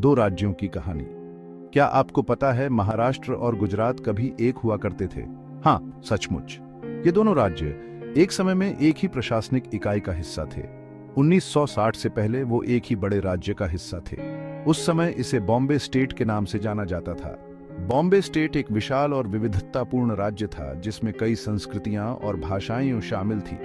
दो राज्यों की कहानी। क्या आपको पता है महाराष्ट्र और गुजरात कभी एक हुआ करते थे? हाँ, सचमुच। ये दोनों राज्य एक समय में एक ही प्रशासनिक इकाई का हिस्सा थे। 1960 से पहले वो एक ही बड़े राज्य का हिस्सा थे। उस समय इसे बॉम्बे स्टेट के नाम से जाना जाता था। बॉम्बे स्टेट एक विशाल और विविधतापूर्ण राज्य था जिसमें कई संस्कृतियां और भाषाएं शामिल थी।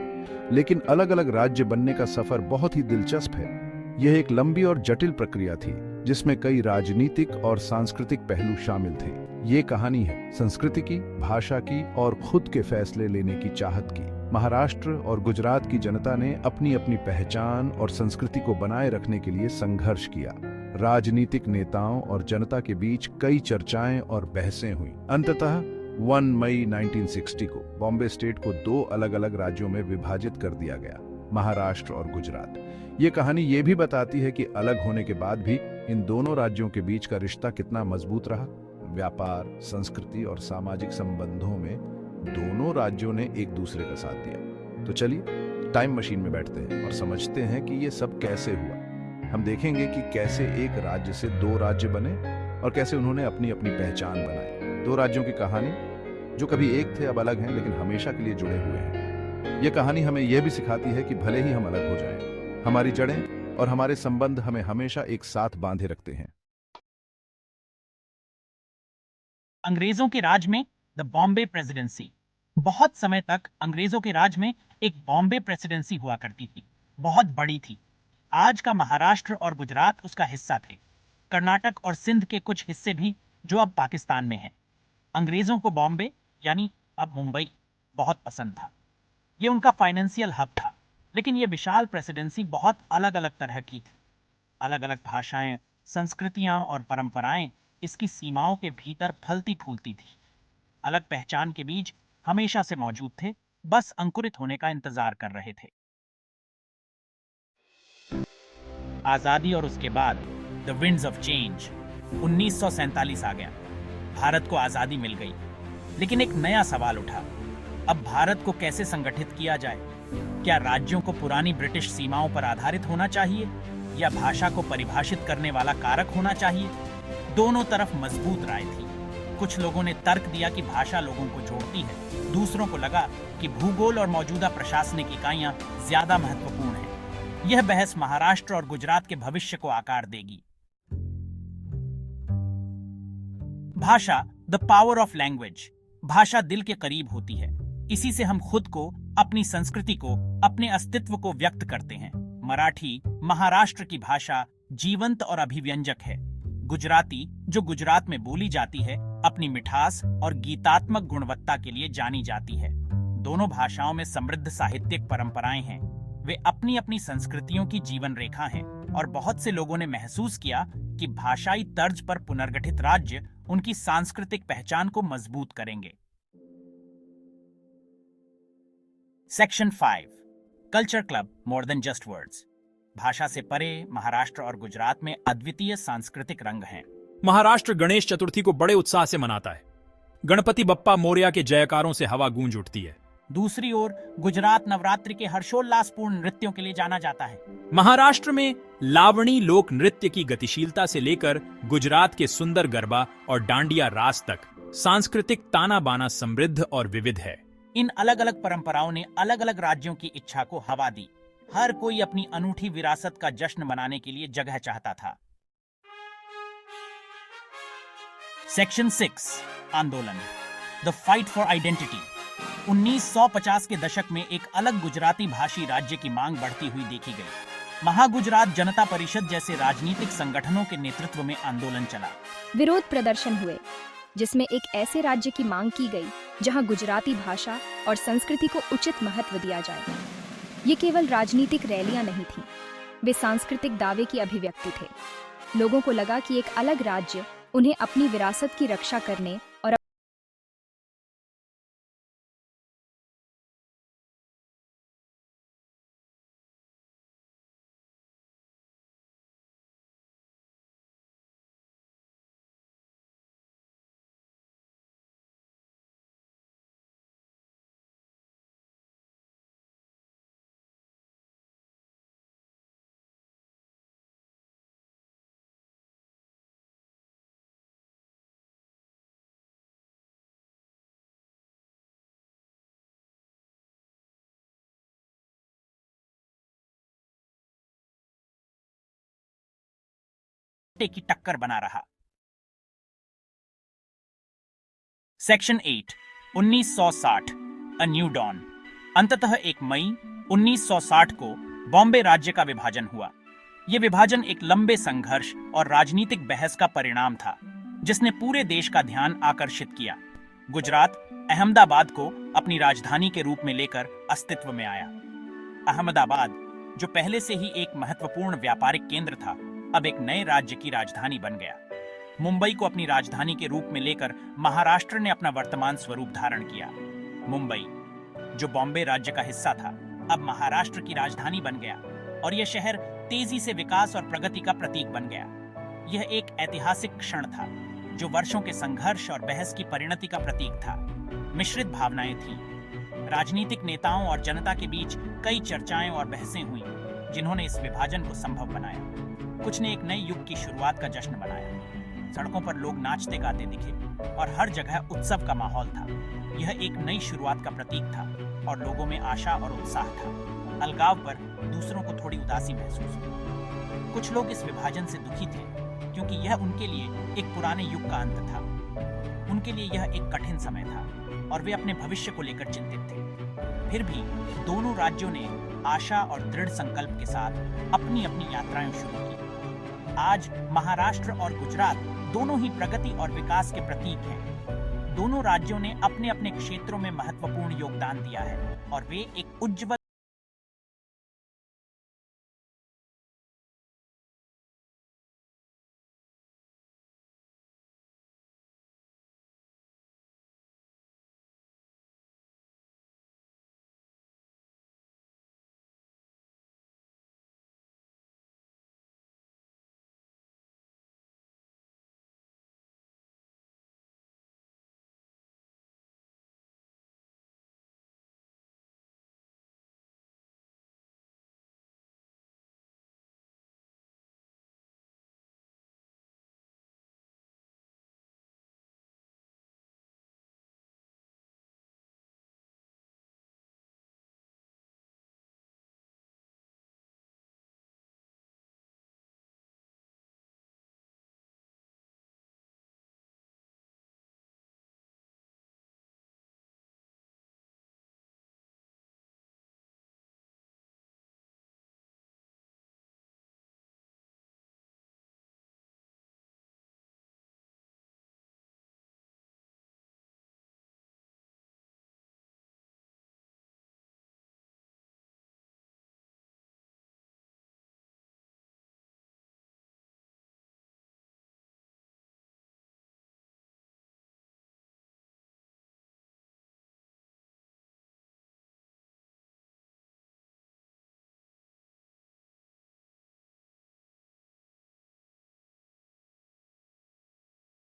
लेकिन अलग-अलग राज्य बनने का सफर बहुत ही दिलचस्प है। यह एक लंबी और जटिल प्रक्रिया थी जिसमें कई राजनीतिक और सांस्कृतिक पहलू शामिल थे। ये कहानी है संस्कृति की, भाषा की और खुद के फैसले लेने की चाहत की। महाराष्ट्र और गुजरात की जनता ने अपनी अपनी पहचान और संस्कृति को बनाए रखने के लिए संघर्ष किया। राजनीतिक नेताओं और जनता के बीच कई चर्चाएं और बहसें हुई। अंततः 1 मई 1960 को बॉम्बे स्टेट को दो अलग-अलग राज्यों में विभाजित कर दिया गया, महाराष्ट्र और गुजरात। ये कहानी ये भी बताती है कि अलग होने के बाद भी इन दोनों राज्यों के बीच का रिश्ता कितना मजबूत रहा। व्यापार, संस्कृति और सामाजिक संबंधों में दोनों राज्यों ने एक दूसरे का साथ दिया। तो चलिए टाइम मशीन में बैठते हैं और समझते हैं कि ये सब कैसे हुआ। हम देखेंगे कि कैसे एक राज्य से दो राज्य बने और कैसे उन्होंने अपनी अपनी पहचान बनाई। दो राज्यों की कहानी जो कभी एक थे अब अलग हैं लेकिन हमेशा के लिए जुड़े हुए हैं। यह कहानी हमें यह भी सिखाती है कि भले ही हम अलग हो जाएं, हमारी जड़ें और हमारे संबंध हमें हमेशा एक साथ बांधे रखते हैं। अंग्रेजों के राज में द बॉम्बे प्रेसिडेंसी। बहुत समय तक अंग्रेजों के राज में एक बॉम्बे प्रेसिडेंसी हुआ करती थी। बहुत बड़ी थी। आज का महाराष्ट्र और गुजरात उसका हिस्सा थे। कर्नाटक और सिंध के कुछ हिस्से भी जो अब पाकिस्तान में हैं। अंग्रेजों को बॉम्बे यानी अब मुंबई बहुत पसंद था। ये उनका फाइनेंशियल हब था। लेकिन ये विशाल प्रेसिडेंसी बहुत अलग अलग तरह की थी। अलग अलग भाषाएं, संस्कृतियां और परंपराएं इसकी सीमाओं के भीतर फलती फूलती थी। अलग पहचान के बीज हमेशा से मौजूद थे, बस अंकुरित होने का इंतजार कर रहे थे। आजादी और उसके बाद द विंड्स ऑफ चेंज। 1947 आ गया। भारत को आजादी मिल गई। लेकिन एक नया सवाल उठा। अब भारत को कैसे संगठित किया जाए? क्या राज्यों को पुरानी ब्रिटिश सीमाओं पर आधारित होना चाहिए या भाषा को परिभाषित करने वाला कारक होना चाहिए? दोनों तरफ मजबूत राय थी। कुछ लोगों ने तर्क दिया कि भाषा लोगों को जोड़ती है। दूसरों को लगा कि भूगोल और मौजूदा प्रशासनिक इकाइयां ज्यादा महत्वपूर्ण हैं। यह बहस महाराष्ट्र और गुजरात के भविष्य को आकार देगी। भाषा, द पावर ऑफ लैंग्वेज। भाषा दिल के करीब होती है। इसी से हम खुद को, अपनी संस्कृति को, अपने अस्तित्व को व्यक्त करते हैं। मराठी, महाराष्ट्र की भाषा, जीवंत और अभिव्यंजक है। गुजराती, जो गुजरात में बोली जाती है, अपनी मिठास और गीतात्मक गुणवत्ता के लिए जानी जाती है। दोनों भाषाओं में समृद्ध साहित्यिक परंपराएं हैं। वे अपनी अपनी संस्कृतियों की जीवन रेखा हैं और बहुत से लोगों ने महसूस किया कि भाषाई तर्ज पर पुनर्गठित राज्य उनकी सांस्कृतिक पहचान को मजबूत करेंगे। Section 5, culture club more than just words. भाषा से परे महाराष्ट्र और गुजरात में अद्वितीय सांस्कृतिक रंग हैं। महाराष्ट्र गणेश चतुर्थी को बड़े उत्साह से मनाता है। गणपति बप्पा मोरया के जयकारों से हवा गूंज उठती है। दूसरी ओर गुजरात नवरात्रि के हर्षोल्लासपूर्ण नृत्यों के लिए जाना जाता है। महाराष्ट्र में लावणी लोक नृत्य की गतिशीलता से लेकर गुजरात के सुंदर गरबा और डांडिया रास तक सांस्कृतिक ताना बाना समृद्ध और विविध है। इन अलग अलग परंपराओं ने अलग अलग राज्यों की इच्छा को हवा दी। हर कोई अपनी अनूठी विरासत का जश्न मनाने के लिए जगह चाहता था। सेक्शन 6, आंदोलन, द फाइट फॉर आइडेंटिटी। 1950 के दशक में एक अलग गुजराती भाषी राज्य की मांग बढ़ती हुई देखी गई। महागुजरात जनता परिषद जैसे राजनीतिक संगठनों के नेतृत्व में आंदोलन चला। विरोध प्रदर्शन हुए जिसमें एक ऐसे राज्य की मांग की गई जहां गुजराती भाषा और संस्कृति को उचित महत्व दिया जाए। ये केवल राजनीतिक रैलियां नहीं थीं, वे सांस्कृतिक दावे की अभिव्यक्ति थे। लोगों को लगा कि एक अलग राज्य उन्हें अपनी विरासत की रक्षा करने और की टक्कर बना रहा। Section 8 1960 a new dawn. अंततः 1 मई 1960 को बॉम्बे राज्य का विभाजन हुआ। यह विभाजन एक लंबे संघर्ष और राजनीतिक बहस का परिणाम था, जिसने पूरे देश का ध्यान आकर्षित किया। गुजरात अहमदाबाद को अपनी राजधानी के रूप में लेकर अस्तित्व में आया। अहमदाबाद, जो पहले से ही एक महत्वपूर्ण व्यापारिक केंद्र था, अब एक नए राज्य की राजधानी बन गया। मुंबई को अपनी राजधानी के रूप में लेकर महाराष्ट्र ने अपना वर्तमान स्वरूप धारण किया। मुंबई, जो बॉम्बे राज्य का हिस्सा था, अब महाराष्ट्र की राजधानी बन गया और यह शहर तेजी से विकास और प्रगति का प्रतीक बन गया। यह एक ऐतिहासिक क्षण था, जो वर्षों के संघर्ष और बहस की परिणति का प्रतीक था। मिश्रित भावनाएं थीं। राजनीतिक नेताओं और जनता के बीच कई चर्चाएं और बहसें हुईं, जिन्होंने इस विभाजन को संभव बनाया। कुछ ने एक नए युग की शुरुआत का जश्न मनाया। सड़कों पर लोग नाचते गाते दिखे और हर जगह उत्सव का माहौल था। यह एक नई शुरुआत का प्रतीक था और लोगों में आशा और उत्साह था। अलगाव पर दूसरों को थोड़ी उदासी महसूस हुई। कुछ लोग इस विभाजन से दुखी थे, क्योंकि यह उनके लिए एक पुराने युग का अंत था। उनके लिए यह एक कठिन समय था और वे अपने भविष्य को लेकर चिंतित थे। फिर भी दोनों राज्यों ने आशा और दृढ़ संकल्प के साथ अपनी अपनी यात्राएं शुरू की। आज महाराष्ट्र और गुजरात दोनों ही प्रगति और विकास के प्रतीक हैं। दोनों राज्यों ने अपने अपने क्षेत्रों में महत्वपूर्ण योगदान दिया है और वे एक उज्जवल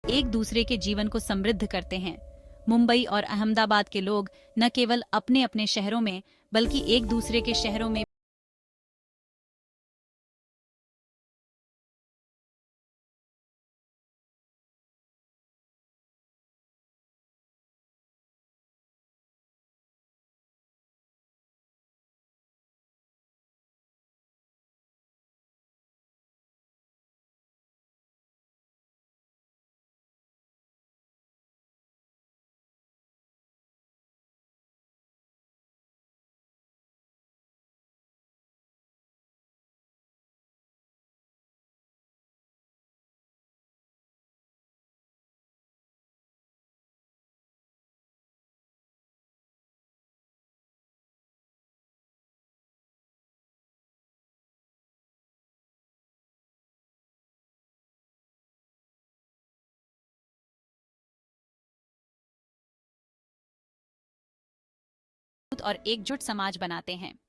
एक दूसरे के जीवन को समृद्ध करते हैं। मुंबई और अहमदाबाद के लोग न केवल अपने अपने शहरों में, बल्कि एक दूसरे के शहरों में और एकजुट समाज बनाते हैं।